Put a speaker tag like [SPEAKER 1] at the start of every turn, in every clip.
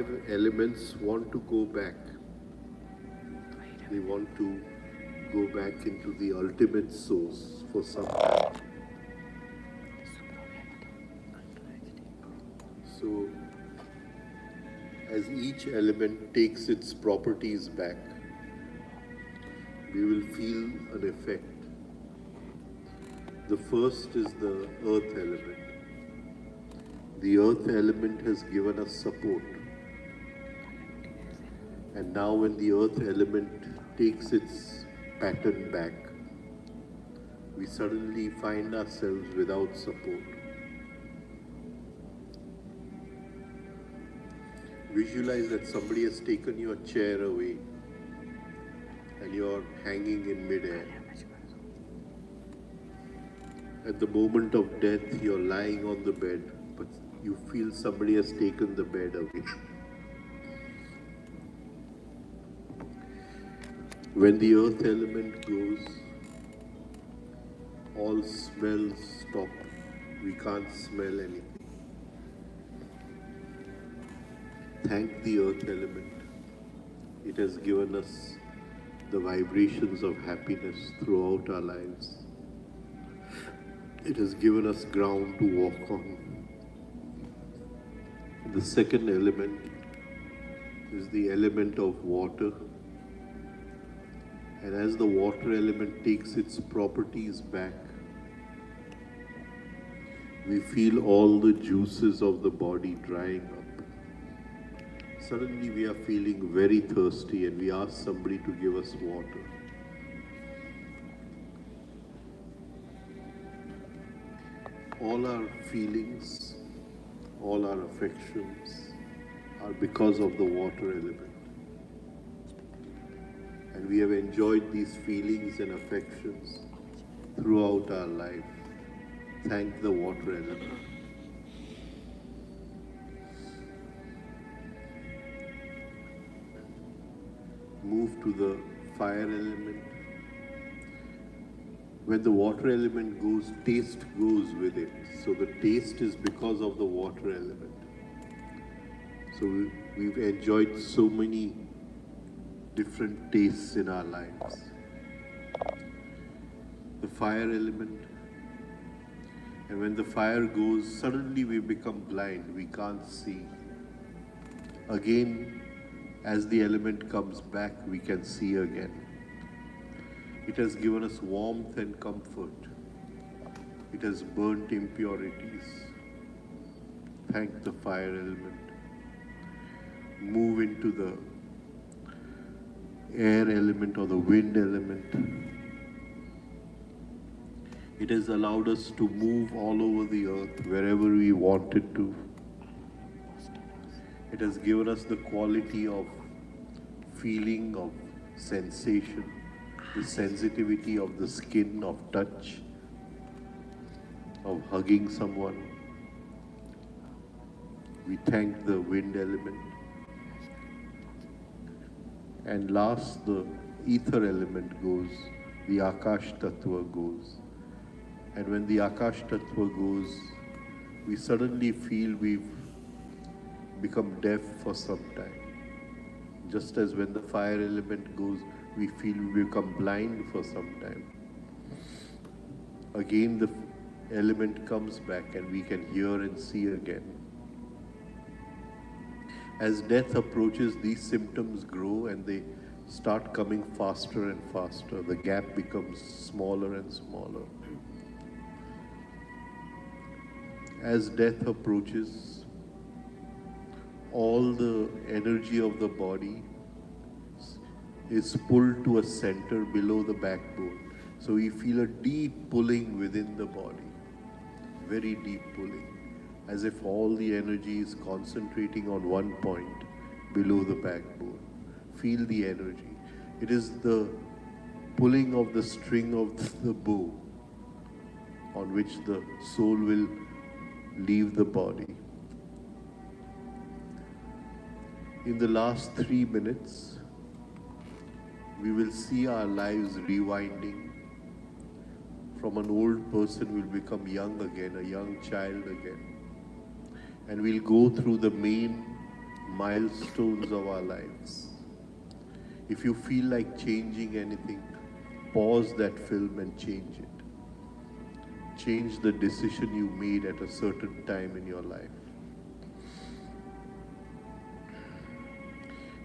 [SPEAKER 1] Elements want to go back. They want to go back into the ultimate source for some time. So, as each element takes its properties back, we will feel an effect. The first is the earth element. The earth element has given us support. And now when the earth element takes its pattern back, we suddenly find ourselves without support. Visualize that somebody has taken your chair away and you're hanging in midair. At the moment of death, you're lying on the bed, but you feel somebody has taken the bed away. When the earth element goes, all smells stop. We can't smell anything. Thank the earth element. It has given us the vibrations of happiness throughout our lives. It has given us ground to walk on. The second element is the element of water. And as the water element takes its properties back, we feel all the juices of the body drying up. Suddenly we are feeling very thirsty and we ask somebody to give us water. All our feelings, all our affections are because of the water element. And we have enjoyed these feelings and affections throughout our life. Thank the water element. Move to the fire element. When the water element goes, taste goes with it. So the taste is because of the water element. So we've enjoyed so many different tastes in our lives. The fire element, and when the fire goes, suddenly we become blind, we can't see. Again, as the element comes back, we can see again. It has given us warmth and comfort. It has burnt impurities. Thank the fire element. Move into the air element or the wind element. It has allowed us to move all over the earth wherever we wanted to. It has given us the quality of feeling, of sensation, the sensitivity of the skin, of touch, of hugging someone. We thank the wind element. And last, the ether element goes, the Akash Tattva goes. And when the Akash Tattva goes, we suddenly feel we've become deaf for some time. Just as when the fire element goes, we feel we become blind for some time. Again, the element comes back and we can hear and see again. As death approaches, these symptoms grow and they start coming faster and faster. The gap becomes smaller and smaller. As death approaches, all the energy of the body is pulled to a center below the backbone. So we feel a deep pulling within the body, very deep pulling, as if all the energy is concentrating on one point below the backbone. Feel the energy. It is the pulling of the string of the bow on which the soul will leave the body. In the last 3 minutes, we will see our lives rewinding. From an old person, we'll become young again, a young child again. And we'll go through the main milestones of our lives. If you feel like changing anything, pause that film and change it. Change the decision you made at a certain time in your life.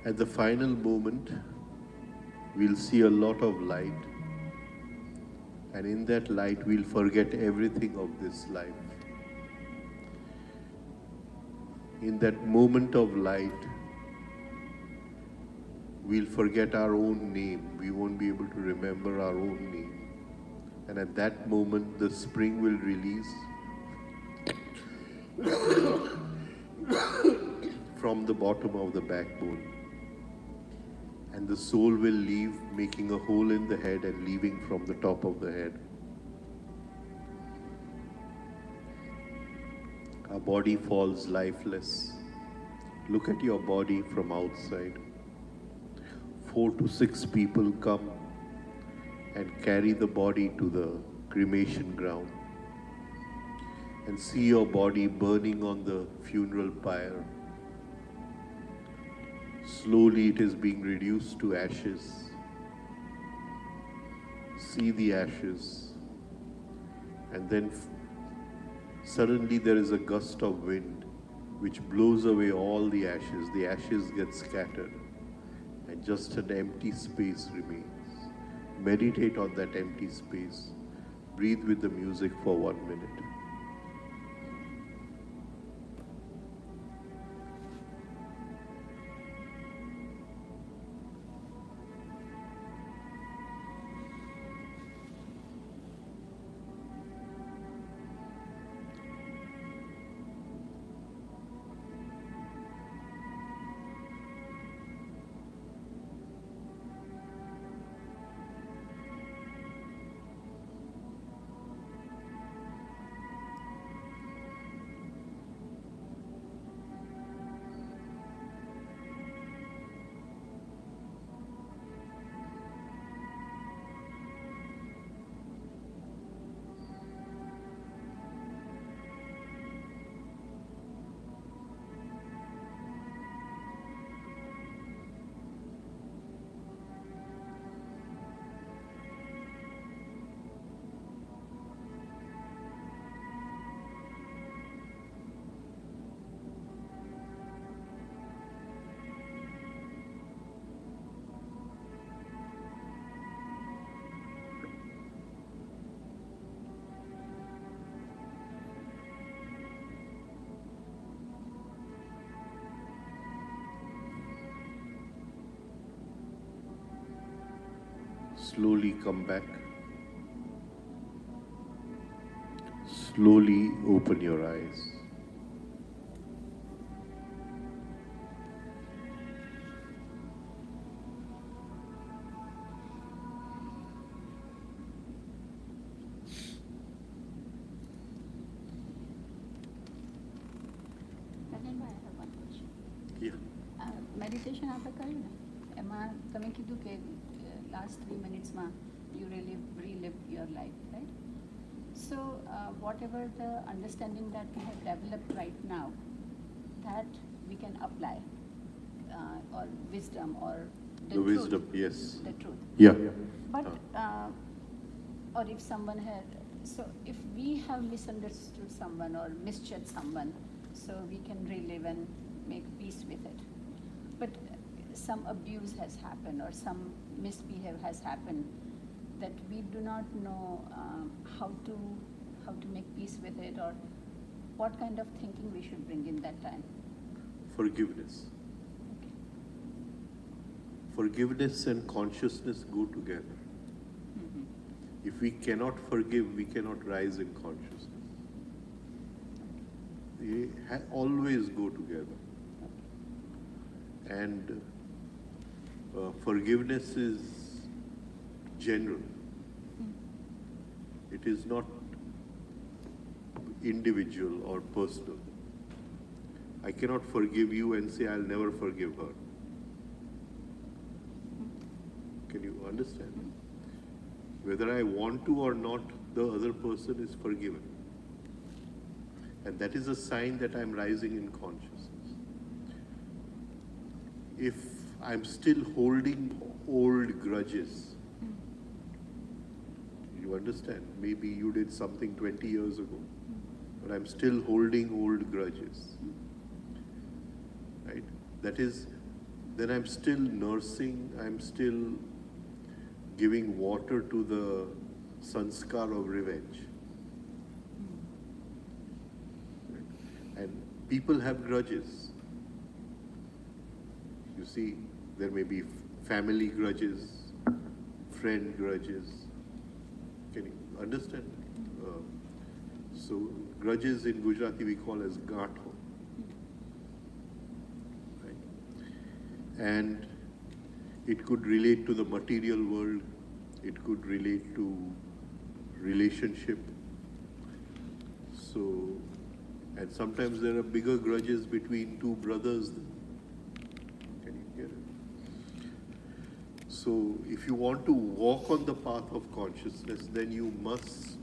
[SPEAKER 1] At the final moment, we'll see a lot of light, and in that light, we'll forget everything of this life. In that moment of light, we'll forget our own name. We won't be able to remember our own name. And at that moment, the spring will release from the bottom of the backbone. And the soul will leave, making a hole in the head and leaving from the top of the head. Our body falls lifeless. Look at your body from outside. 4 to 6 people come and carry the body to the cremation ground and see your body burning on the funeral pyre. Slowly it is being reduced to ashes. See the ashes, and then suddenly there is a gust of wind which blows away all the ashes. The ashes get scattered and just an empty space remains. Meditate on that empty space. Breathe with the music for 1 minute. Slowly come back. Slowly open your eyes.
[SPEAKER 2] Rajen, I have one question.
[SPEAKER 1] Yeah.
[SPEAKER 2] Meditation આપણે કર્યું ને એમાં તમે કીધું કે last 3 minutesમાં you really relive your life, right? So whatever the understanding that we have developed right now, that we can apply, or wisdom, or the truth.
[SPEAKER 1] Wisdom, yes.
[SPEAKER 2] The truth.
[SPEAKER 1] Yeah.
[SPEAKER 2] But, or if someone had, so if we have misunderstood someone or misjudged someone, so we can relive and make peace with it. But some abuse has happened or some misbehavior has happened that we do not know how to make peace with it, or what kind of thinking we should bring in that time.
[SPEAKER 1] Forgiveness.
[SPEAKER 2] Okay.
[SPEAKER 1] Forgiveness and consciousness go together.
[SPEAKER 2] Mm-hmm.
[SPEAKER 1] If we cannot forgive, we cannot rise in consciousness. They always go together. And forgiveness is general. It is not individual or personal. I cannot forgive you and say I'll never forgive her. Can you understand? Whether I want to or not, the other person is forgiven. And that is a sign that I'm rising in consciousness. if I'm still holding old grudges, you understand? Maybe you did something 20 years ago, but I'm still holding old grudges, right? That is, then I'm still nursing, I'm still giving water to the sanskar of revenge. And people have grudges. You see, there may be family grudges, friend grudges. Can you understand? So grudges in Gujarati we call as gato. Right? And it could relate to the material world. It could relate to relationship. So, and sometimes there are bigger grudges between two brothers. Can you hear it? So, if you want to walk on the path of consciousness, then you must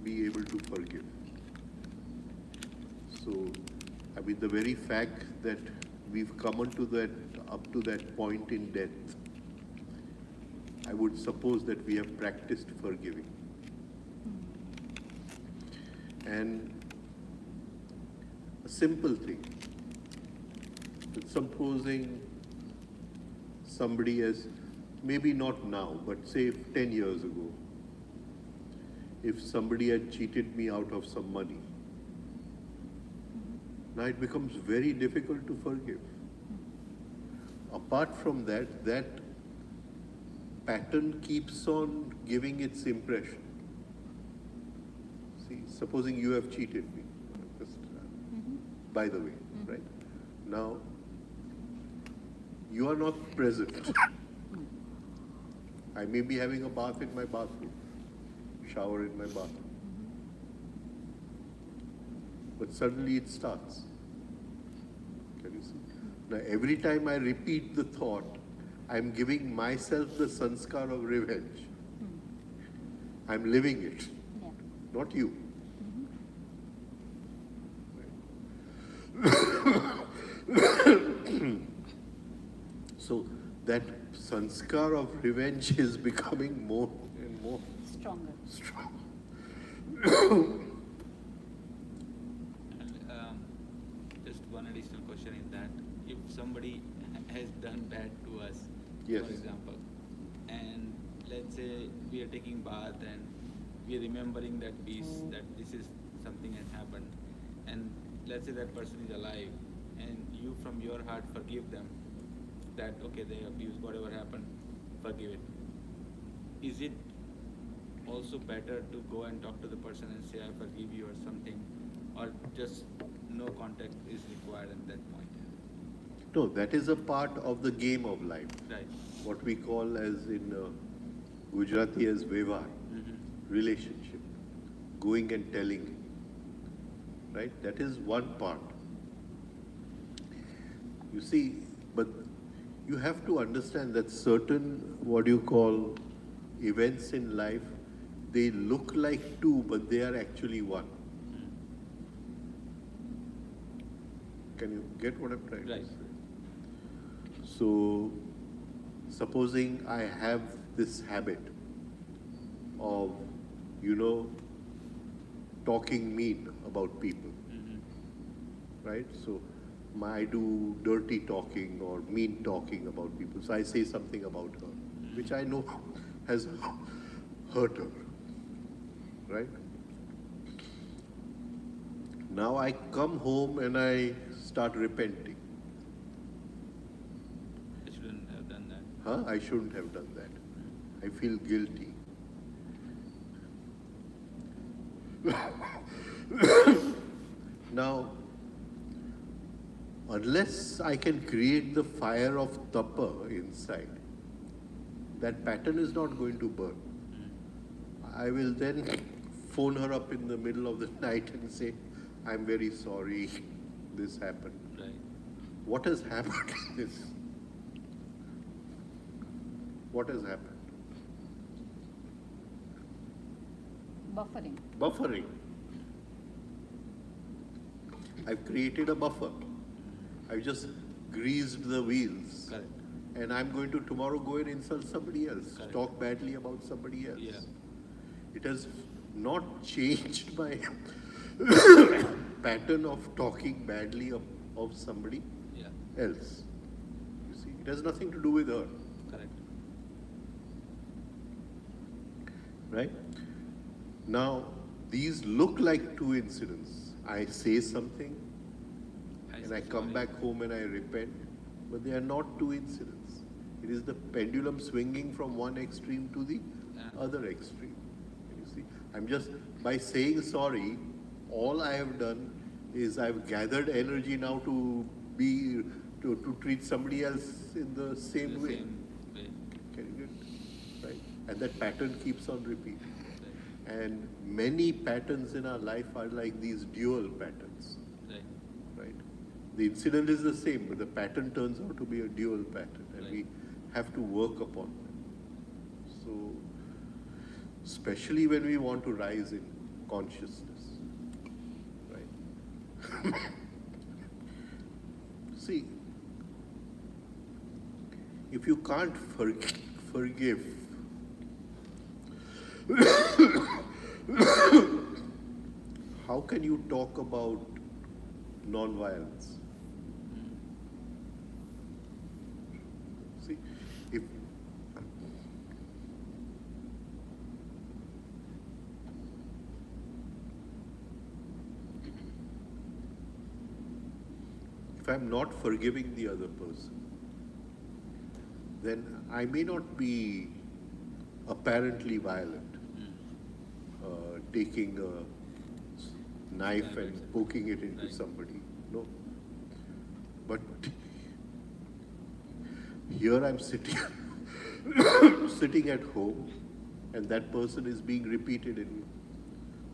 [SPEAKER 1] be able to forgive. So, I mean, the very fact that we've come up to that point in death, I would suppose that we have practiced forgiving. And a simple thing, supposing somebody has, maybe not now, but say 10 years ago, if somebody had cheated me out of some money, now it becomes very difficult to forgive. Apart from that, that pattern keeps on giving its impression. See, supposing you have cheated me, just, by the way, right? Now, you are not present. I may be having a bath in my bathroom, shower in my bathroom. But suddenly it starts. Can you see? Now, every time I repeat the thought, I'm giving myself the sanskar of revenge. I'm living it, not you. So that sanskar of revenge is becoming more and more
[SPEAKER 2] Stronger.
[SPEAKER 1] strong.
[SPEAKER 3] Just one additional question in that. If somebody has done bad to us,
[SPEAKER 1] Yes.
[SPEAKER 3] for example, and let's say we are taking bath and we are remembering that piece, that this is something has happened, and let's say that person is alive, and you from your heart forgive them, that okay, they abused, whatever happened, forgive it. Is it also better to go and talk to the person and say, I forgive you or something, or just no contact is required at that point?
[SPEAKER 1] No, that is a part of the game of life.
[SPEAKER 3] Right.
[SPEAKER 1] What we call as in Gujarati as vevar, relationship, going and telling, right? That is one part. You see, but you have to understand that certain, what you call, events in life, they look like two, but they are actually one. Can you get what I'm trying
[SPEAKER 3] Right.
[SPEAKER 1] to say? So, supposing I have this habit of, talking mean about people, right? So, I do dirty talking or mean talking about people. So I say something about her, which I know has hurt her, right? Now I come home and I start repenting.
[SPEAKER 3] I shouldn't have done that.
[SPEAKER 1] I shouldn't have done that. I feel guilty. Now, unless I can create the fire of tapa inside, that pattern is not going to burn. I will then phone her up in the middle of the night and say, I'm very sorry, this happened.
[SPEAKER 3] Right.
[SPEAKER 1] What has happened is, what has happened?
[SPEAKER 2] Buffering.
[SPEAKER 1] Buffering. I've created a buffer. I've just greased the wheels.
[SPEAKER 3] Correct.
[SPEAKER 1] And I'm going to tomorrow go and insult somebody else,
[SPEAKER 3] Correct.
[SPEAKER 1] talk badly about somebody else.
[SPEAKER 3] Yeah.
[SPEAKER 1] It has not changed my pattern of talking badly of somebody
[SPEAKER 3] Yeah.
[SPEAKER 1] else. You see, it has nothing to do with her.
[SPEAKER 3] Correct.
[SPEAKER 1] Right? Now, these look like two incidents. I say something and I come back home and I repent, but they are not two incidents. It is the pendulum swinging from one extreme to the other extreme. You see, I'm just, by saying sorry, all I have done is I've gathered energy now to treat somebody else in the same way.
[SPEAKER 3] Same way.
[SPEAKER 1] Can you get right? And that pattern keeps on repeating.
[SPEAKER 3] Right.
[SPEAKER 1] And many patterns in our life are like these dual patterns.
[SPEAKER 3] Right.
[SPEAKER 1] Right? The incident is the same, but the pattern turns out to be a dual pattern, and we have to work upon them. So, especially when we want to rise in consciousness, right? See, if you can't forgive, how can you talk about non-violence? See, if I'm not forgiving the other person, then I may not be apparently violent, taking a knife and poking it into somebody. No. But here I'm sitting, sitting at home, and that person is being repeated in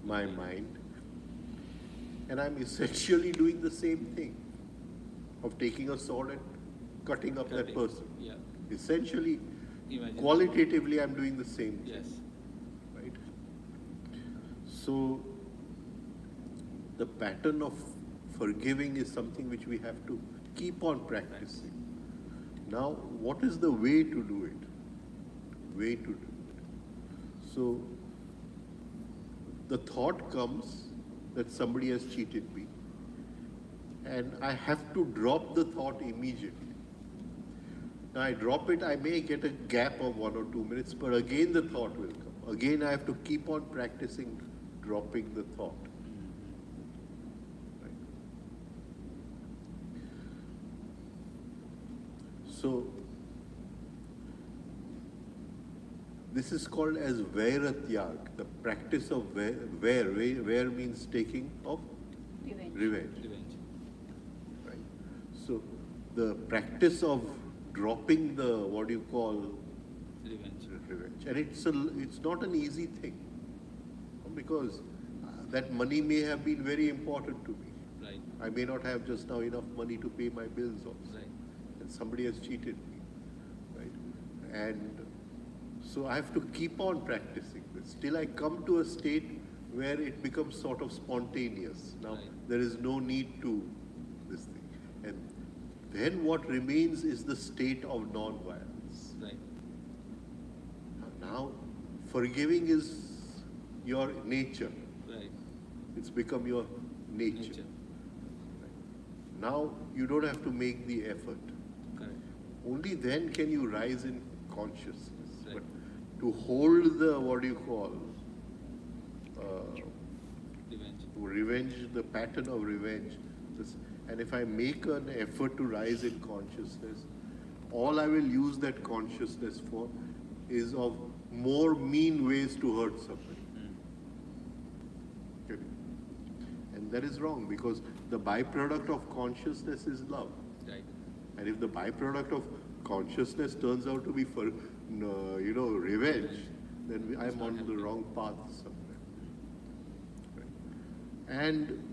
[SPEAKER 1] my mind, and I'm essentially doing the same thing of taking a sword and cutting up that person.
[SPEAKER 3] Yeah.
[SPEAKER 1] Essentially,
[SPEAKER 3] Imagine.
[SPEAKER 1] qualitatively, I'm doing the same thing.
[SPEAKER 3] Yes.
[SPEAKER 1] Right? So, the pattern of forgiving is something which we have to keep on practicing. Now, what is the way to do it? Way to do it. So, the thought comes that somebody has cheated me, and I have to drop the thought immediately. Now I drop it, I may get a gap of 1 or 2 minutes, but again the thought will come. Again I have to keep on practicing dropping the thought. Right? So, this is called as Vairatyag, the practice of Vair means taking of
[SPEAKER 2] Revenge.
[SPEAKER 3] Revenge.
[SPEAKER 1] Right? So, the practice of dropping the, what do you call,
[SPEAKER 3] Revenge.
[SPEAKER 1] and it's not an easy thing, because that money may have been very important to me.
[SPEAKER 3] Right.
[SPEAKER 1] I may not have just now enough money to pay my bills also,
[SPEAKER 3] Right.
[SPEAKER 1] and somebody has cheated me, right? And so I have to keep on practicing this till I come to a state where it becomes sort of spontaneous. Now,
[SPEAKER 3] Right.
[SPEAKER 1] there is no need to this thing. And then what remains is the state of non-violence.
[SPEAKER 3] Right.
[SPEAKER 1] Now, forgiving is your nature.
[SPEAKER 3] Right.
[SPEAKER 1] It's become your nature.
[SPEAKER 3] Nature.
[SPEAKER 1] Now, you don't have to make the effort.
[SPEAKER 3] Correct.
[SPEAKER 1] Only then can you rise in consciousness.
[SPEAKER 3] Right.
[SPEAKER 1] But to hold the, what do you call,
[SPEAKER 3] Revenge.
[SPEAKER 1] the pattern of revenge, and if I make an effort to rise in consciousness, all I will use that consciousness for is of more mean ways to hurt somebody. Okay. And that is wrong, because the byproduct of consciousness is love.
[SPEAKER 3] Right.
[SPEAKER 1] And if the byproduct of consciousness turns out to be for, revenge, then I'm on the wrong path somewhere. Right. And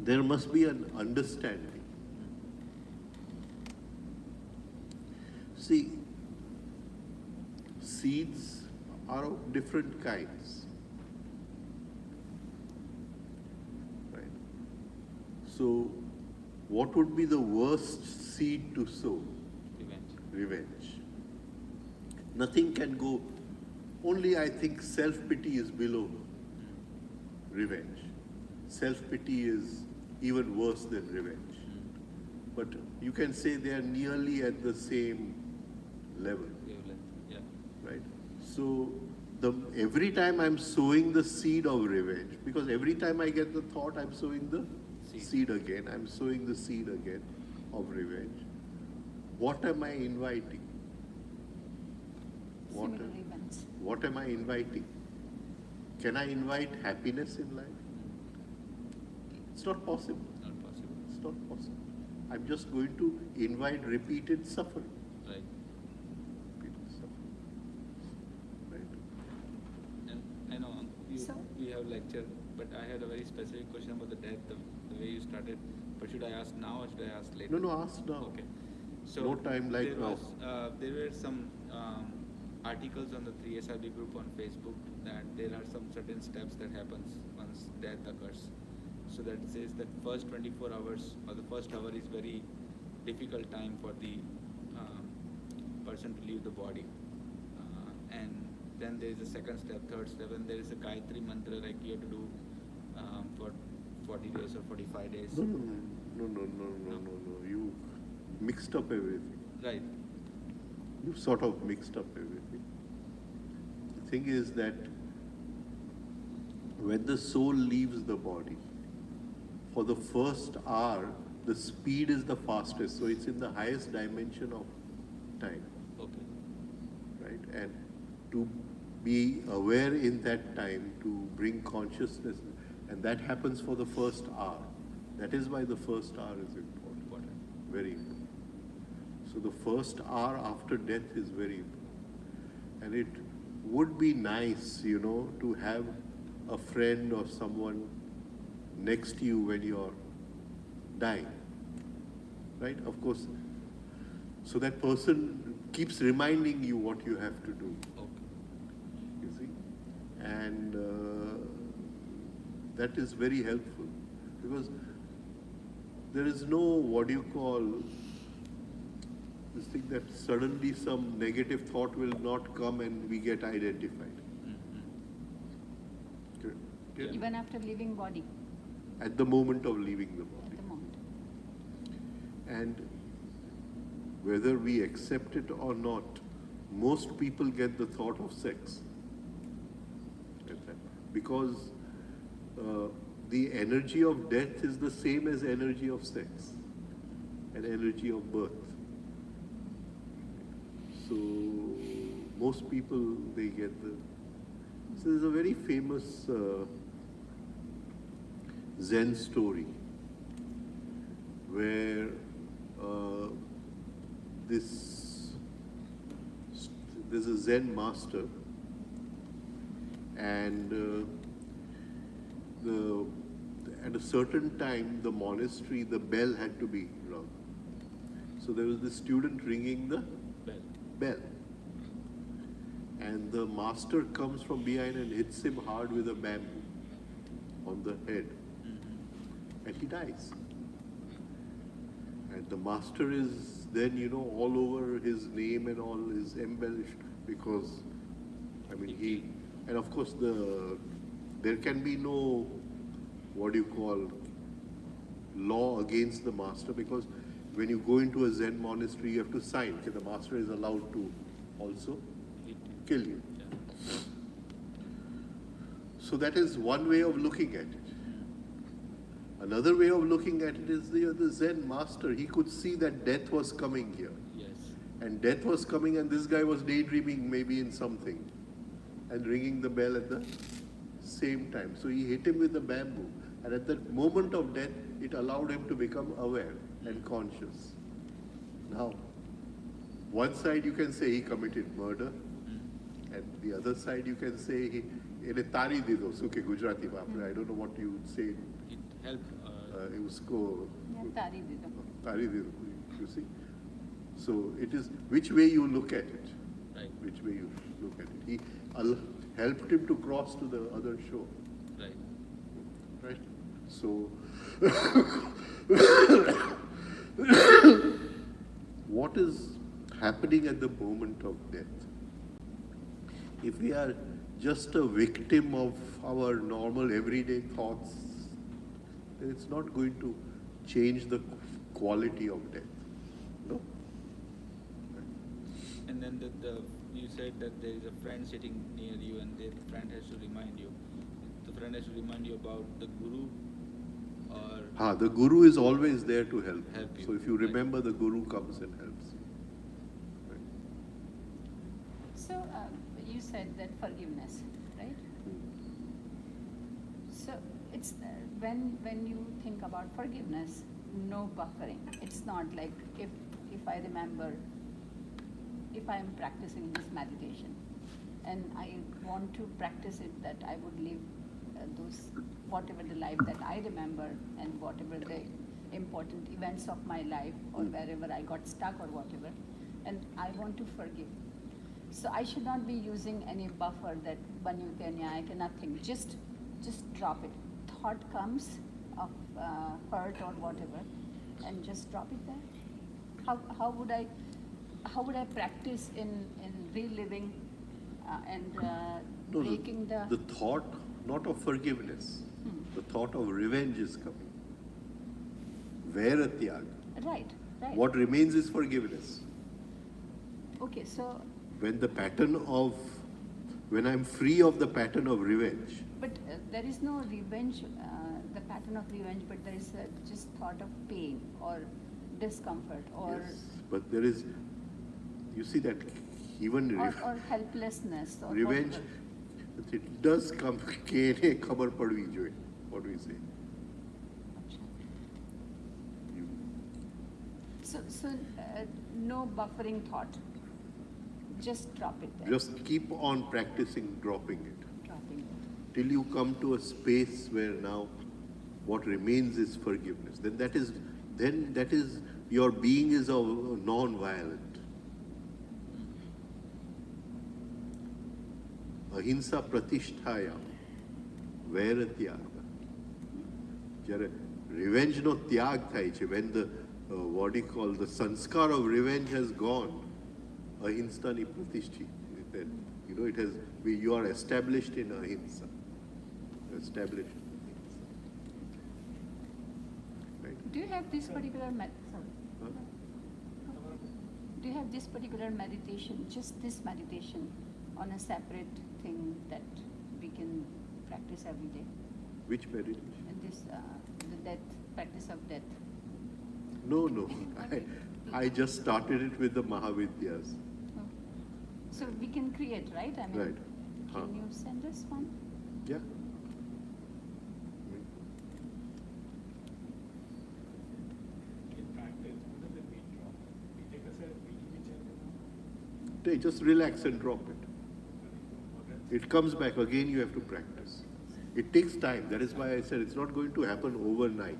[SPEAKER 1] there must be an understanding. See, seeds are of different kinds. Right. So, what would be the worst seed to sow?
[SPEAKER 3] Revenge.
[SPEAKER 1] Revenge. Nothing can go, only I think self-pity is below revenge. Self-pity is even worse than revenge. But you can say they are nearly at the same level,
[SPEAKER 3] Wavelength. Yeah.
[SPEAKER 1] right? So every time I'm sowing the seed of revenge, because every time I get the thought, I'm sowing the seed again, I'm sowing the seed again of revenge. What am I inviting?
[SPEAKER 2] Similar events.
[SPEAKER 1] What am I inviting? Can I invite happiness in life? It's not possible.
[SPEAKER 3] Not possible.
[SPEAKER 1] It's not possible. I'm just going to invite repeated suffering.
[SPEAKER 3] Right.
[SPEAKER 1] Repeated suffering. Right?
[SPEAKER 3] And I know
[SPEAKER 2] So-
[SPEAKER 3] we have lecture, but I had a very specific question about the death, the way you started. But should I ask now or should I ask later?
[SPEAKER 1] No, ask now.
[SPEAKER 3] Okay. So
[SPEAKER 1] No time like
[SPEAKER 3] there
[SPEAKER 1] now.
[SPEAKER 3] There were some articles on the 3SRB group on Facebook that there are some certain steps that happens once death occurs. So that says that first 24 hours or the first hour is very difficult time for the person to leave the body. And then there is a second step, third step, and there is a Gayatri mantra like you have to do for 40 days or 45 days.
[SPEAKER 1] No. You mixed up everything.
[SPEAKER 3] Right.
[SPEAKER 1] You sort of mixed up everything. The thing is that when the soul leaves the body, for the first hour, the speed is the fastest, so it's in the highest dimension of time,
[SPEAKER 3] Okay.
[SPEAKER 1] right? And to be aware in that time, to bring consciousness, and that happens for the first hour. That is why the first hour is important, very important. So the first hour after death is very important. And it would be nice, to have a friend or someone next to you when you're dying, right? Of course, so that person keeps reminding you what you have to do,
[SPEAKER 3] Okay.
[SPEAKER 1] you see? And that is very helpful, because there is no, this thing that suddenly some negative thought will not come and we get identified. Okay.
[SPEAKER 3] Yeah.
[SPEAKER 2] Even after leaving body,
[SPEAKER 1] At the moment of leaving the
[SPEAKER 2] at
[SPEAKER 1] body.
[SPEAKER 2] the moment.
[SPEAKER 1] And whether we accept it or not, most people get the thought of sex. Get that? Because the energy of death is the same as energy of sex and energy of birth. So most people, they get the... So there's a very famous Zen story where there's a Zen master, and at a certain time, the monastery, the bell had to be rung. So there was this student ringing the bell. And the master comes from behind and hits him hard with a bamboo on the head. And he dies. And the master is then, all over his name and all is embellished, because, and of course there can be no, law against the master, because when you go into a Zen monastery, you have to sign that the master is allowed to also kill you.
[SPEAKER 3] Yeah.
[SPEAKER 1] So that is one way of looking at it. Another way of looking at it is the Zen master. He could see that death was coming here.
[SPEAKER 3] Yes.
[SPEAKER 1] And death was coming, and this guy was daydreaming maybe in something and ringing the bell at the same time. So he hit him with the bamboo. And at that moment of death, it allowed him to become aware and conscious. Now, one side you can say he committed murder, and the other side you can say he tari dido, suke Gujarati bapre. I don't know what you would say.
[SPEAKER 3] It helped.
[SPEAKER 1] Usko
[SPEAKER 2] Yeah, tari dido.
[SPEAKER 1] tari dido, you see. So it is which way you look at it.
[SPEAKER 3] Right.
[SPEAKER 1] Which way you look at it. He helped him to cross to the other shore.
[SPEAKER 3] Right.
[SPEAKER 1] Right? So what is happening at the moment of death? If we are just a victim of our normal everyday thoughts, then it's not going to change the quality of death. No?
[SPEAKER 3] And then you said that there is a friend sitting near you, and the friend has to remind you. The friend has to remind you about the guru, or
[SPEAKER 1] The guru is always there to help.
[SPEAKER 3] Help you,
[SPEAKER 1] So if you
[SPEAKER 3] right.
[SPEAKER 1] remember, the guru comes and helps you. Right.
[SPEAKER 2] So you said that forgiveness, right? So it's when you think about forgiveness, no buffering. It's not like if I remember, if I am practicing this meditation, and I want to practice it, that I would live those whatever the life that I remember and whatever the important events of my life or wherever I got stuck or whatever, and I want to forgive. So I should not be using any buffer that I can nothing. Just drop it. Thought comes of hurt or whatever, and just drop it there. How would I practice in reliving and
[SPEAKER 1] No,
[SPEAKER 2] breaking
[SPEAKER 1] the thought, not of forgiveness, the thought of revenge is coming. Vera tyag.
[SPEAKER 2] Right.
[SPEAKER 1] What remains is forgiveness.
[SPEAKER 2] Okay, so
[SPEAKER 1] When I'm free of the pattern of revenge,
[SPEAKER 2] but there is no revenge, the pattern of revenge, but there is just thought of pain or discomfort or
[SPEAKER 1] yes, but there is, you see that even
[SPEAKER 2] or helplessness or
[SPEAKER 1] revenge,
[SPEAKER 2] whatever.
[SPEAKER 1] it does come, khabar padvi joye, what do we say? You,
[SPEAKER 2] So no buffering thought. Just drop it there.
[SPEAKER 1] just keep on practicing dropping it.
[SPEAKER 2] Dropping it.
[SPEAKER 1] Till you come to a space where now what remains is forgiveness. Then that is your being is non-violent. Ahimsa pratisthayam, vaira tyaga. Jare revenge no tyag થાય છે. When the what do you call, the sanskar of revenge has gone, ahimsa ni pratishthi. Then it has, you are established in ahimsa. Established in ahimsa. Right?
[SPEAKER 2] Do you have this particular
[SPEAKER 1] Huh?
[SPEAKER 2] Do you have this particular meditation, just this meditation, on a separate thing that we can practice every day?
[SPEAKER 1] Which meditation?
[SPEAKER 2] And this the death practice of death.
[SPEAKER 1] No. I just started it with the Mahavidyas.
[SPEAKER 2] Okay. So we can create, right? I mean,
[SPEAKER 1] Right.
[SPEAKER 2] Can you send us one?
[SPEAKER 1] Yeah.
[SPEAKER 4] In practice, what does it mean drop? We take a set, we keep each other.
[SPEAKER 1] Just relax and drop it. It comes back again, you have to practice. It takes time. That is why I said it's not going to happen overnight.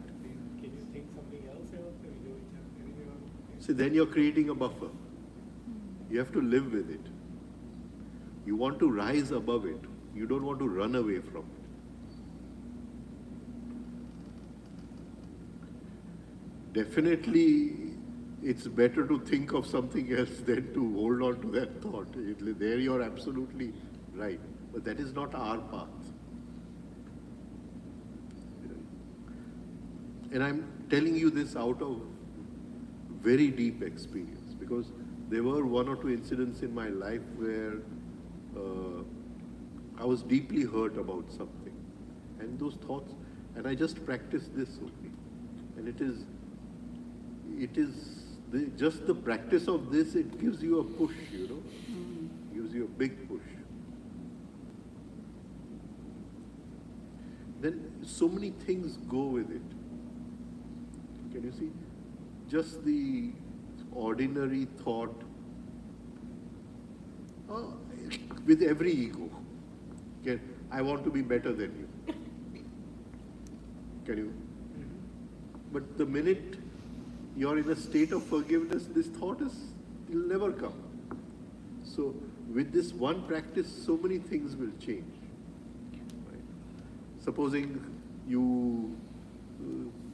[SPEAKER 4] Can you think something else else that we do each other? Anything else?
[SPEAKER 1] See, then you're creating a buffer. You have to live with it. You want to rise above it. You don't want to run away from it. Definitely, it's better to think of something else than to hold on to that thought. There you're absolutely right. But that is not our path. And I'm telling you this out of very deep experience, because there were one or two incidents in my life where I was deeply hurt about something. And those thoughts, and I just practiced this only. And just the practice of this, it gives you a push, gives you a big push. Then so many things go with it. Can you see? Just the ordinary thought, with every ego. I want to be better than you. Can you? But the minute you're in a state of forgiveness, this thought will never come. So with this one practice, so many things will change. Right? Supposing you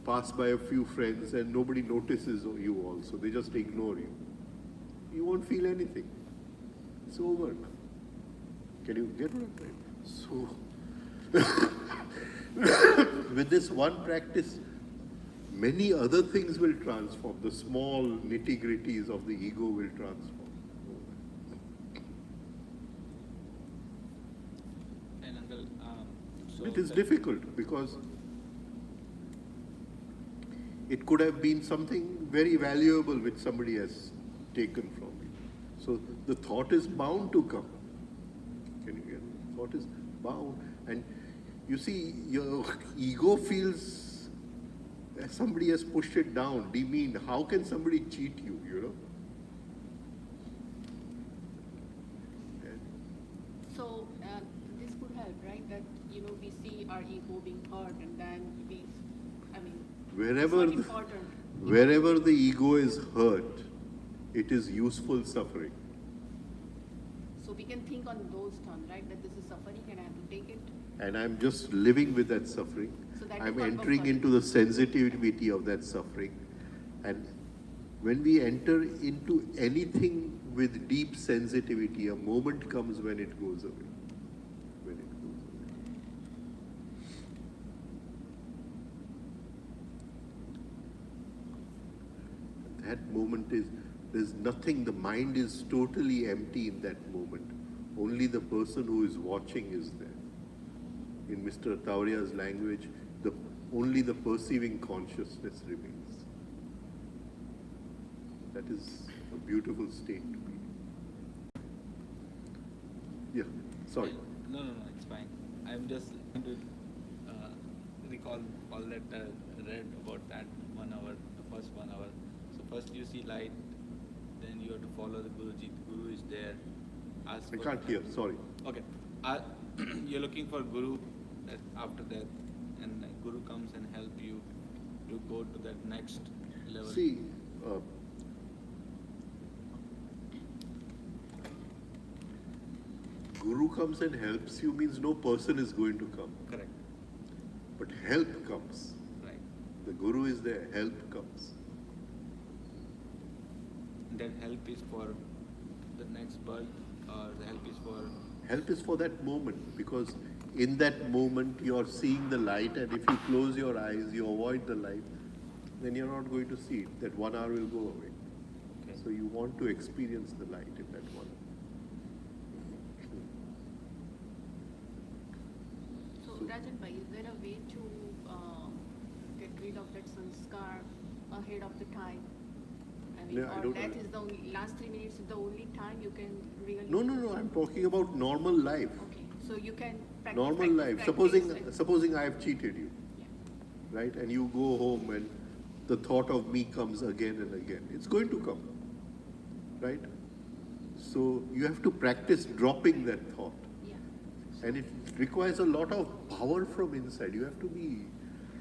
[SPEAKER 1] pass by a few friends and nobody notices you also. They just ignore you. You won't feel anything. It's over. Can you get what I'm saying? So, with this one practice, many other things will transform. The small nitty-gritties of the ego will transform.
[SPEAKER 3] And Uncle, so
[SPEAKER 1] It is difficult because it could have been something very valuable which somebody has taken from you. So the thought is bound to come. Can you get it? Thought is bound. And you see, your ego feels somebody has pushed it down, demeaned. How can somebody cheat you, you know?
[SPEAKER 5] So this could help, right? That we see our ego being hurt, and then
[SPEAKER 1] Wherever
[SPEAKER 5] it's
[SPEAKER 1] the,
[SPEAKER 5] not important.
[SPEAKER 1] wherever the ego is hurt, it is useful suffering.
[SPEAKER 5] So we can think on those terms, right? That this is suffering, and I have to take it.
[SPEAKER 1] And I'm just living with that suffering.
[SPEAKER 5] So that
[SPEAKER 1] I'm
[SPEAKER 5] is not
[SPEAKER 1] entering
[SPEAKER 5] suffering.
[SPEAKER 1] into the sensitivity of that suffering. And when we enter into anything with deep sensitivity, a moment comes when it goes away. When it goes away. That moment is, there's nothing, the mind is totally empty in that moment. Only the person who is watching is there. In Mr. Tavaria's language, only the perceiving consciousness remains. That is a beautiful state to be in. Yeah, sorry.
[SPEAKER 3] No, it's fine. I'm just going to recall all that read about that 1 hour, the first 1 hour. So first you see light, then you have to follow the Guruji. The Guru is there. Ask
[SPEAKER 1] I
[SPEAKER 3] for-
[SPEAKER 1] can't hear, sorry.
[SPEAKER 3] Okay. You're looking for Guru after that, and Guru comes and help you to go to that next level.
[SPEAKER 1] See, Guru comes and helps you means no person is going to come.
[SPEAKER 3] Correct.
[SPEAKER 1] But help comes.
[SPEAKER 3] Right.
[SPEAKER 1] The Guru is there, help comes.
[SPEAKER 3] That help is for the next birth, or the help is for...
[SPEAKER 1] Help is for that moment, because in that moment you're seeing the light, and if you close your eyes, you avoid the light, then you're not going to see it. That 1 hour will go away.
[SPEAKER 3] Okay.
[SPEAKER 1] So you want to experience the light in that 1 hour.
[SPEAKER 5] So Rajan bhai, is there a way to get rid of that sanskar ahead of the time?
[SPEAKER 1] Yeah, I
[SPEAKER 5] or
[SPEAKER 1] don't
[SPEAKER 5] that
[SPEAKER 1] know.
[SPEAKER 5] is the only, last 3 minutes is the only time you can really...
[SPEAKER 1] No, I'm talking about normal life.
[SPEAKER 5] Okay, so you can practice,
[SPEAKER 1] Normal life. Supposing I have cheated you,
[SPEAKER 5] Yeah.
[SPEAKER 1] right? And you go home and the thought of me comes again and again. It's going to come, right? So you have to practice dropping that thought.
[SPEAKER 5] Yeah.
[SPEAKER 1] And it requires a lot of power from inside. You have to be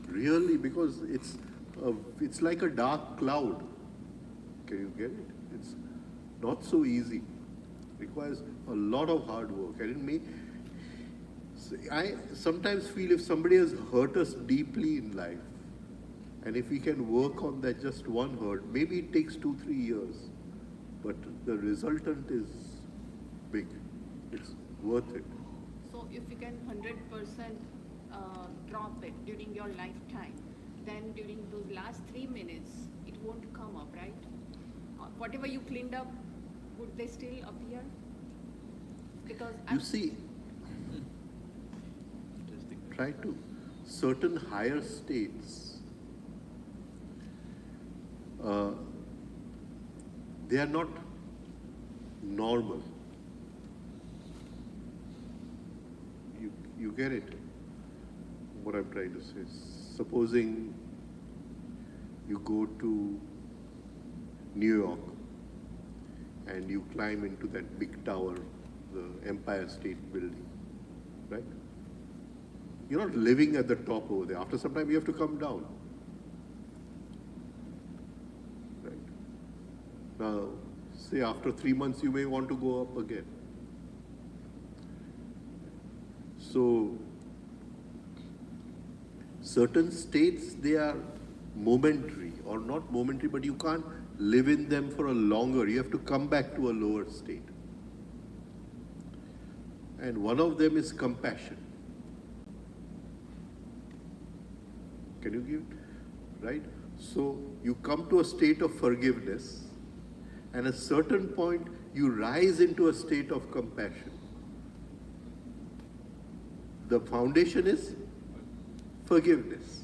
[SPEAKER 1] really, because it's like a dark cloud. Can you get it? It's not so easy. Requires a lot of hard work. And I sometimes feel if somebody has hurt us deeply in life, and if we can work on that just one hurt, maybe it takes 2-3 years, but the resultant is big. It's worth it.
[SPEAKER 5] So if you can 100% drop it during your lifetime, then during those last 3 minutes, it won't come up, right? Whatever you cleaned up, would they still appear? Because
[SPEAKER 1] You see,
[SPEAKER 3] Interesting.
[SPEAKER 1] try to certain higher states, they are not normal. You get it? What I'm trying to say. Supposing you go to New York and you climb into that big tower, the Empire State Building, right? You're not living at the top over there. After some time, you have to come down. Right? Now, say after 3 months, you may want to go up again. So, certain states, they are momentary, or not momentary, but you can't live in them for a longer. You have to come back to a lower state. And one of them is compassion. Can you give, right? So you come to a state of forgiveness, and at a certain point you rise into a state of compassion. The foundation is forgiveness.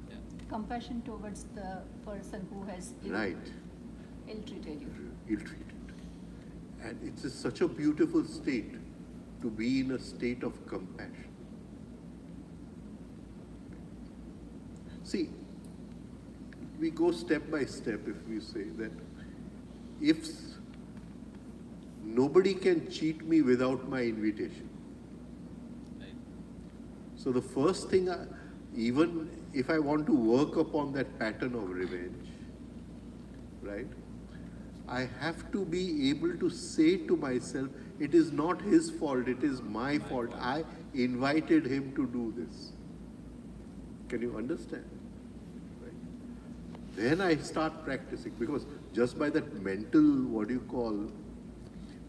[SPEAKER 3] Yeah.
[SPEAKER 2] Compassion towards the person who has
[SPEAKER 1] Right.
[SPEAKER 2] ill-treated you.
[SPEAKER 1] Ill-treated. And it's such a beautiful state to be in a state of compassion. See, we go step by step if we say that if nobody can cheat me without my invitation.
[SPEAKER 3] Right.
[SPEAKER 1] So the first thing, even if I want to work upon that pattern of revenge, right, I have to be able to say to myself, it is not his fault, it is my fault. I invited him to do this. Can you understand? Right? Then I start practicing, because just by that mental, what do you call,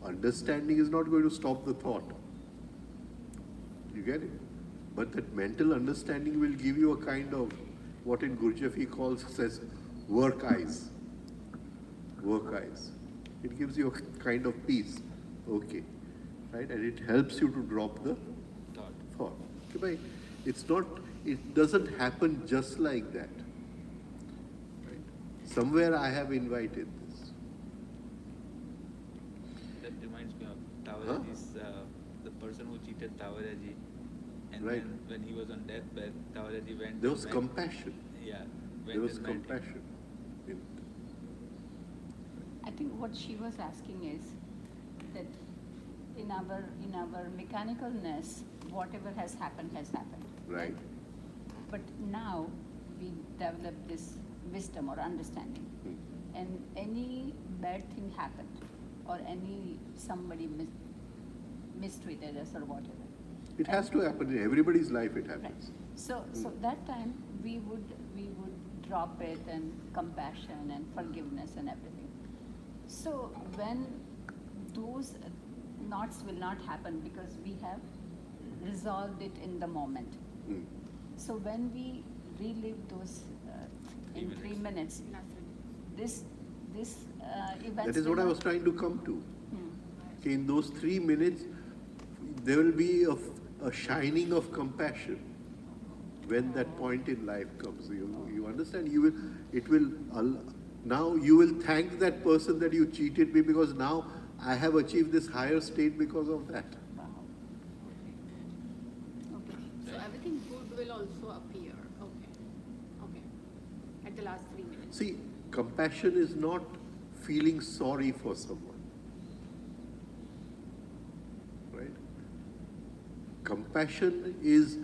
[SPEAKER 1] understanding is not going to stop the thought. You get it? But that mental understanding will give you a kind of, what in Gurdjieff he says, work eyes. Work eyes. It gives you a kind of peace. Okay. Right? And it helps you to drop the thought. Okay, it's not, it doesn't happen just like that. Right? Somewhere I have invited this.
[SPEAKER 3] That reminds me of Tavaria's, the person who cheated Tavaria ji. And
[SPEAKER 1] Right.
[SPEAKER 3] when he was on deathbed, Tavaria ji went.
[SPEAKER 1] There was
[SPEAKER 3] and met-
[SPEAKER 1] compassion.
[SPEAKER 3] Yeah.
[SPEAKER 1] There was
[SPEAKER 3] and met him.
[SPEAKER 1] compassion. in-
[SPEAKER 2] I think what she was asking is that in our mechanicalness, whatever has happened has happened.
[SPEAKER 1] Right.
[SPEAKER 2] But now we develop this wisdom or understanding, and any bad thing happened, or somebody mistreated us or whatever.
[SPEAKER 1] It has to happen in everybody's life. It
[SPEAKER 2] Right.
[SPEAKER 1] happens.
[SPEAKER 2] So that time we would drop it, and compassion and forgiveness and everything. So when those knots will not happen because we have resolved it in the moment.
[SPEAKER 1] Mm.
[SPEAKER 2] So when we relive those in 3 minutes, this events.
[SPEAKER 1] That is
[SPEAKER 2] will
[SPEAKER 1] what I
[SPEAKER 2] not-
[SPEAKER 1] was trying to come to.
[SPEAKER 2] Hmm.
[SPEAKER 1] Okay, in those 3 minutes, there will be a shining of compassion when that point in life comes. You understand? Now you will thank that person that you cheated me, because now I have achieved this higher state because of that.
[SPEAKER 2] Wow. Okay.
[SPEAKER 5] So everything good will also appear. Okay. Okay. At the last 3 minutes.
[SPEAKER 1] See, compassion is not feeling sorry for someone. Right? Compassion is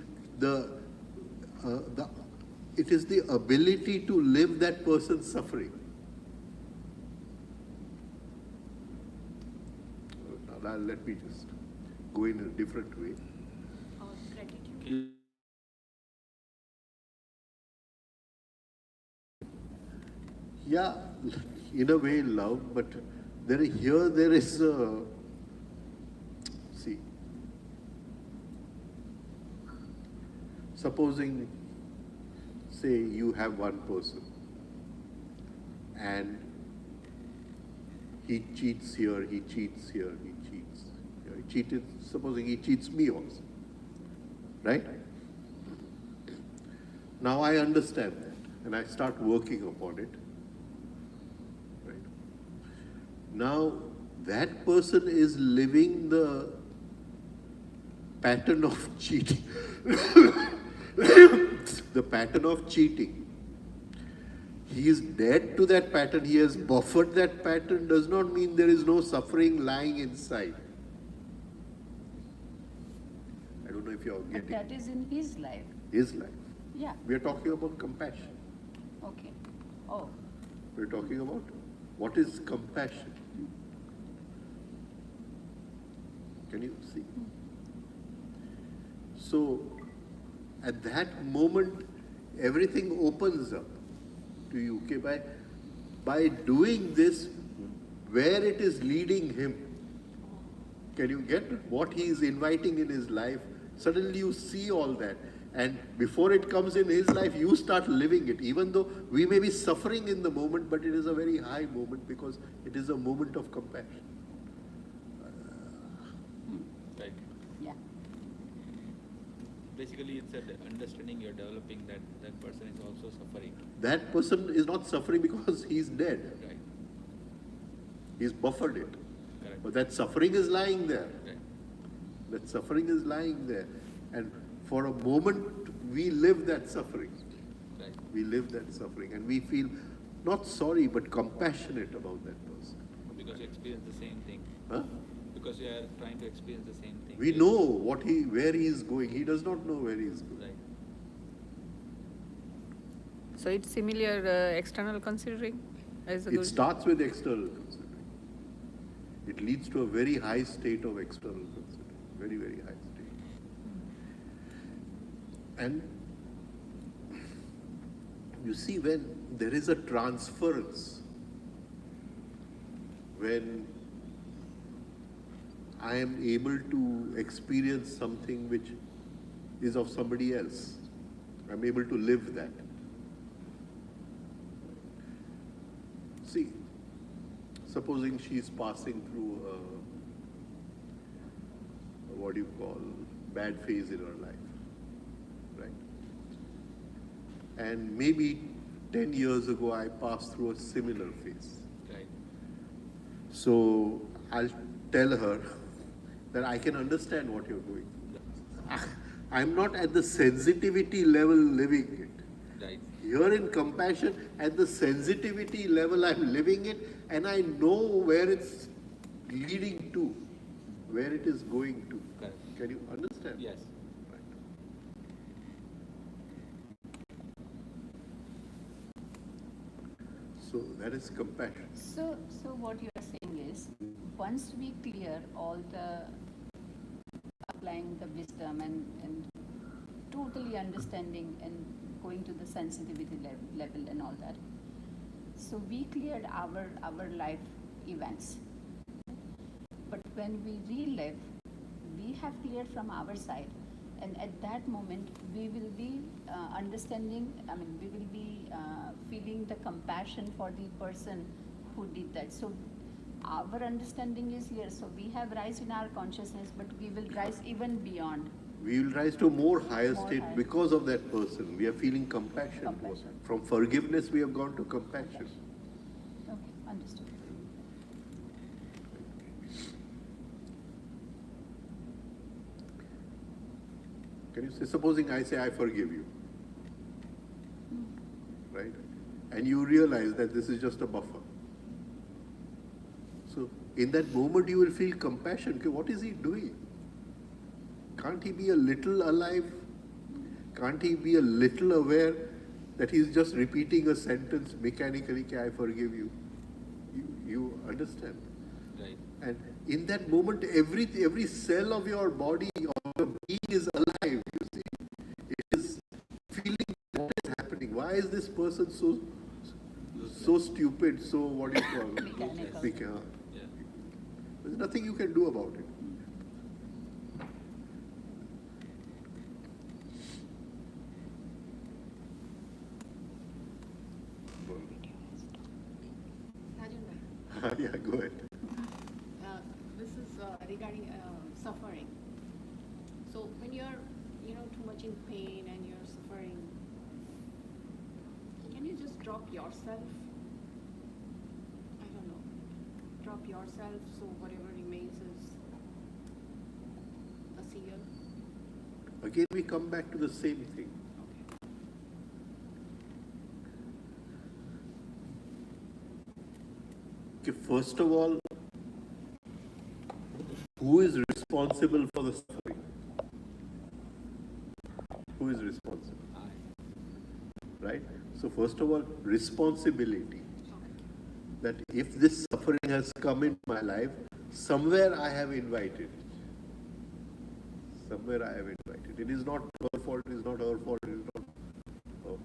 [SPEAKER 1] it is the ability to live that person's suffering. Now let me just go in a different way.
[SPEAKER 5] Or gratitude.
[SPEAKER 3] Okay.
[SPEAKER 1] Yeah, in a way love, but there is see, supposing, say you have one person and he cheats here, he cheats here, he cheats here. He cheated, supposing he cheats me also, right? Now I understand that and I start working upon it. Right? Now that person is living the pattern of cheating. The pattern of cheating. He is dead to that pattern, he has buffered that pattern, does not mean there is no suffering lying inside. I don't know if you're
[SPEAKER 2] But
[SPEAKER 1] getting
[SPEAKER 2] that is in his life.
[SPEAKER 1] his life.
[SPEAKER 2] Yeah.
[SPEAKER 1] We are talking about compassion.
[SPEAKER 2] Okay. Oh.
[SPEAKER 1] We're talking about what is compassion. Can you see? So, at that moment, everything opens up. to you. Okay, by doing this, where it is leading him. Can you get what he is inviting in his life? Suddenly you see all that. And before it comes in his life, you start living it. Even though we may be suffering in the moment, but it is a very high moment because it is a moment of compassion.
[SPEAKER 3] Right.
[SPEAKER 2] Yeah.
[SPEAKER 3] Basically, it's an understanding you're developing that that person is also suffering.
[SPEAKER 1] That person is not suffering because he's dead.
[SPEAKER 3] Right.
[SPEAKER 1] He's buffered it.
[SPEAKER 3] Correct.
[SPEAKER 1] But that suffering is lying there.
[SPEAKER 3] Right.
[SPEAKER 1] That suffering is lying there. And for a moment, we live that suffering.
[SPEAKER 3] Right.
[SPEAKER 1] We live that suffering. And we feel not sorry, but compassionate about that person.
[SPEAKER 3] Because you experience the same thing.
[SPEAKER 1] Huh?
[SPEAKER 3] Because you are trying to experience the same thing.
[SPEAKER 1] We know where he is going. He does not know where he is going.
[SPEAKER 3] Right.
[SPEAKER 6] So it's similar external considering as the
[SPEAKER 1] It starts with external considering. It leads to a very high state of external considering. Very, very high state. And you see, when there is a transference, when I am able to experience something which is of somebody else, I'm able to live that. See, supposing she's passing through what do you call, bad phase in her life, right? And maybe 10 years ago I passed through a similar phase.
[SPEAKER 3] Right.
[SPEAKER 1] So I'll tell her that I can understand what you're going through. I'm not at the sensitivity level living it.
[SPEAKER 3] Right.
[SPEAKER 1] Here in compassion, at the sensitivity level, I'm living it, and I know where it's leading to, where it is going to.
[SPEAKER 3] Correct.
[SPEAKER 1] Can you understand?
[SPEAKER 3] Yes.
[SPEAKER 1] Right. So that is compassion.
[SPEAKER 2] So what you are saying is, once we clear all the applying the wisdom and totally understanding and going to the sensitivity level and all that, so we cleared our life events. But when we relive, we have cleared from our side, and at that moment we will be understanding. I mean, we will be feeling the compassion for the person who did that. So our understanding is here. So we have rise in our consciousness, but we will rise even beyond.
[SPEAKER 1] We will rise to a more higher
[SPEAKER 2] More
[SPEAKER 1] state
[SPEAKER 2] higher.
[SPEAKER 1] because of that person. We are feeling compassion.
[SPEAKER 2] Compassion.
[SPEAKER 1] From forgiveness, we have gone to compassion.
[SPEAKER 2] Okay, understood.
[SPEAKER 1] Can you say, supposing I say, I forgive you, right? And you realize that this is just a buffer. So in that moment, you will feel compassion. Okay, what is he doing? Can't he be a little alive? Can't he be a little aware that he's just repeating a sentence mechanically, okay, I forgive you? You understand?
[SPEAKER 3] Right.
[SPEAKER 1] And in that moment, every cell of your body, of your being is alive, you see. It is feeling what is happening. Why is this person so stupid, so what do you call it?
[SPEAKER 2] Mechanical.
[SPEAKER 3] Yeah.
[SPEAKER 1] There's nothing you can do about it.
[SPEAKER 5] Rajan bhai,
[SPEAKER 1] Yeah, go ahead.
[SPEAKER 5] this is regarding suffering. So when you're, too much in pain and you're suffering, can you just drop yourself? I don't know. Drop yourself so whatever remains is a seer.
[SPEAKER 1] Again, we come back to the same thing. Okay, first of all, who is responsible for the suffering? Who is responsible? Right? So first of all, responsibility. That if this suffering has come in my life, somewhere I have invited it. Somewhere I have invited. It is not her fault, it is not her fault, it is not her fault.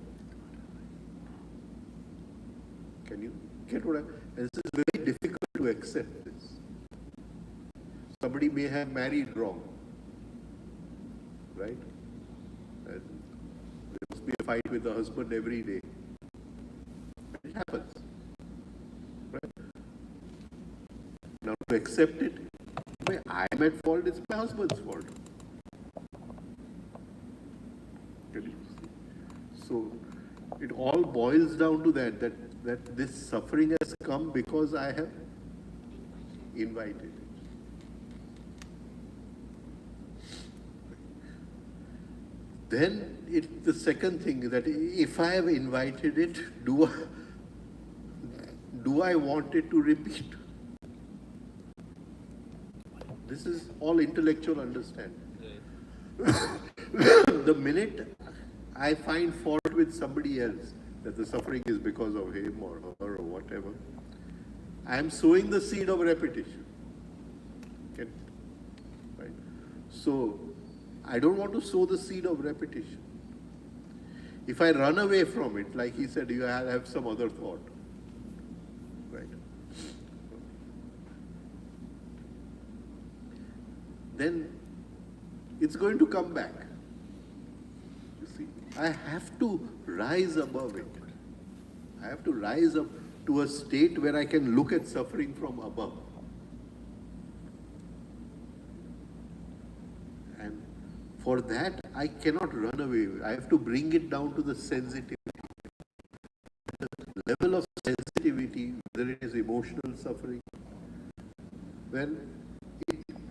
[SPEAKER 1] Can you get what I? And this is very difficult to accept this. Somebody may have married wrong, right? And there must be a fight with the husband every day. It happens, right? Now to accept it, I'm at fault, it's my husband's fault. Can you see? So it all boils down to that this suffering has come because I have invited it. Then the second thing that if I have invited it, do I want it to repeat? This is all intellectual understanding. The minute I find fault with somebody else, that the suffering is because of him or her or whatever, I am sowing the seed of repetition. Okay? Right? So, I don't want to sow the seed of repetition. If I run away from it, like he said, you have some other thought. Right? Then it's going to come back. You see, I have to rise above it. I have to rise up to a state where I can look at suffering from above. And for that, I cannot run away. I have to bring it down to the sensitivity. The level of sensitivity, whether it is emotional suffering, when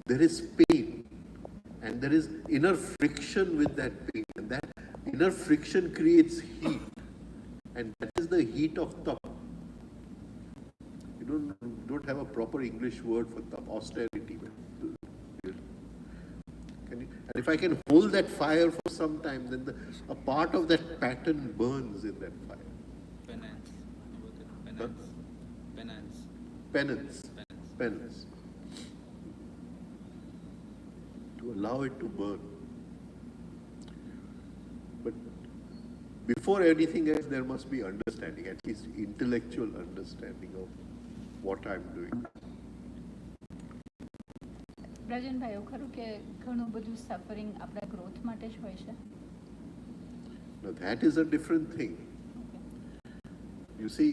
[SPEAKER 1] there is pain and there is inner friction with that pain, and that inner friction creates heat, and that is the heat of tap. You don't have a proper English word for tap, austerity. And if I can hold that fire for some time, then a part of that pattern burns in that fire.
[SPEAKER 3] Penance.
[SPEAKER 1] Huh?
[SPEAKER 3] Penance.
[SPEAKER 1] Penance. Penance. To allow it to burn. But before anything else, there must be understanding, at least intellectual understanding of what I'm doing.
[SPEAKER 2] રાજનભાઈ એવું ખરું કે ઘણું બધું suffering આપણા growth માટે જ હોય છે?
[SPEAKER 1] Now that is a different thing. You see,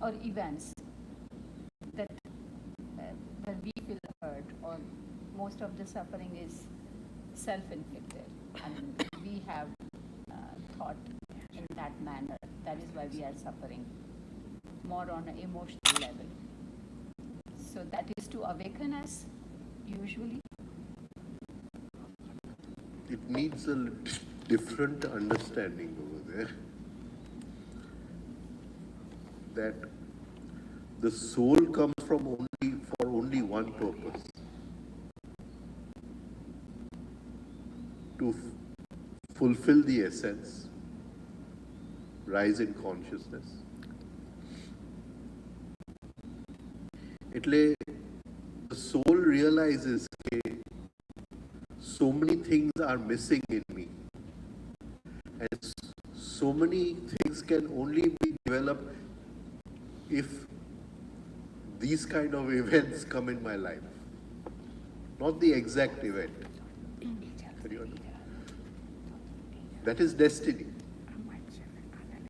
[SPEAKER 2] or events that when we feel hurt, or most of the suffering is self-inflicted, and we have thought in that manner. That is why we are suffering more on an emotional level. So that is to awaken us, usually.
[SPEAKER 1] it needs a different understanding over there. That the soul comes from only one purpose. To fulfill the essence, rise in consciousness. એટલે the soul realizes that so many things are missing in me, and so many things can only be developed if these kind of events come in my life, not the exact event. That is destiny.